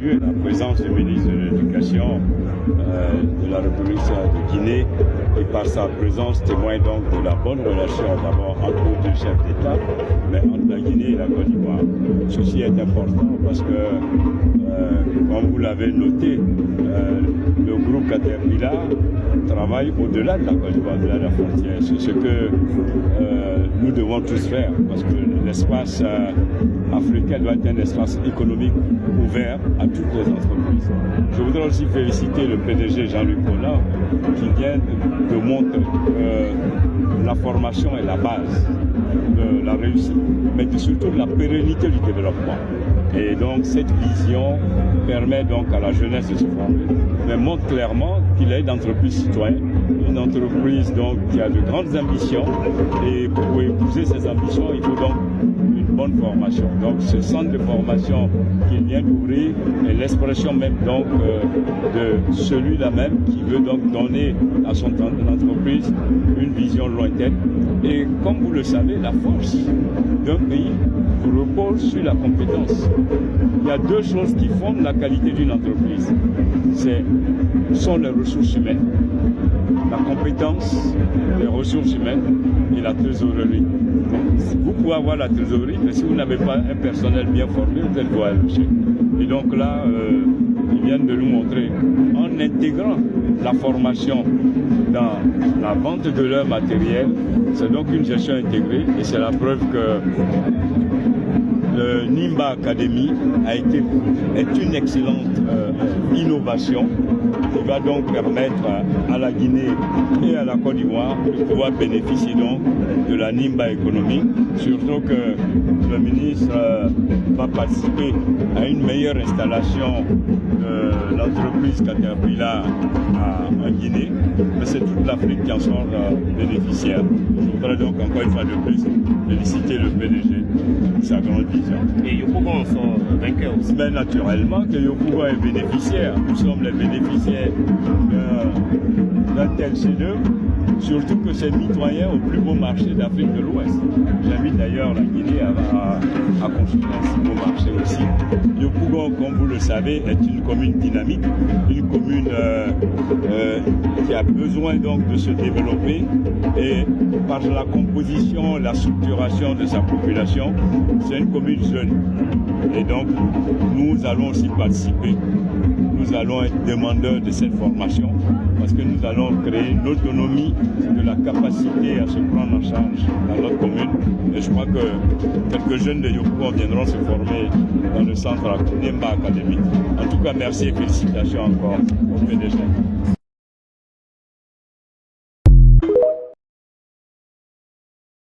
La présence du ministre de l'Éducation de la République de Guinée et par sa présence témoigne donc de la bonne relation d'abord entre les deux chefs d'État, mais entre la Guinée et la Côte d'Ivoire. Ceci est important parce que, comme vous l'avez noté, le groupe Caterpillar travaille au-delà de la Côte d'Ivoire, au-delà de la frontière. C'est ce que nous devons tous faire parce que l'espace africain doit être un espace économique ouvert à toutes les entreprises. Je voudrais aussi féliciter le PDG Jean-Luc Collin qui vient de montrer que la formation est la base de la réussite, mais surtout de la pérennité du développement. Et donc cette vision permet donc à la jeunesse de se former, mais montre clairement qu'il est une entreprise citoyenne, une entreprise donc qui a de grandes ambitions, et pour épouser ces ambitions, il faut donc une bonne formation. Donc ce centre de formation qu'il vient d'ouvrir est l'expression même donc de celui-là même qui veut donc donner à son entreprise une vision lointaine. Et comme vous le savez, la force d'un pays repose sur la compétence. Il y a deux choses qui fondent la qualité d'une entreprise. Ce sont les ressources humaines, la compétence, les ressources humaines et la trésorerie. Vous pouvez avoir la trésorerie, mais si vous n'avez pas un personnel bien formé, vous êtes voir le chèque. Et donc là, ils viennent de nous montrer, en intégrant la formation dans la vente de leur matériel, c'est donc une gestion intégrée et c'est la preuve que le Nimba Academy est une excellente innovation qui va donc permettre à la Guinée et à la Côte d'Ivoire de pouvoir bénéficier donc de la Nimba économique, surtout que le ministre va participer à une meilleure installation de l'entreprise Caterpillar en Guinée, mais c'est toute l'Afrique qui en sort bénéficiaire. Je voudrais donc encore une fois de plus féliciter le PDG pour sa grande vision. Et Yopougon en sort vainqueur aussi. Mais naturellement que Yopougon est bénéficiaire. Nous sommes les bénéficiaires d'un tel chef-d'œuvre, surtout que c'est mitoyen au plus beau marché d'Afrique de l'Ouest. J'invite d'ailleurs la Guinée à construire un si beau marché aussi. Yopougon, comme vous le savez, est une commune dynamique, une commune qui a besoin donc de se développer, et par la composition, la structuration de sa population, c'est une commune jeune. Et donc, nous allons aussi participer. Nous allons être demandeurs de cette formation parce que nous allons créer une autonomie de la capacité à se prendre en charge dans notre commune. Et je crois que quelques jeunes de Yopougon viendront se former dans le centre Nimba Academy. En tout cas, merci et félicitations encore au PDG.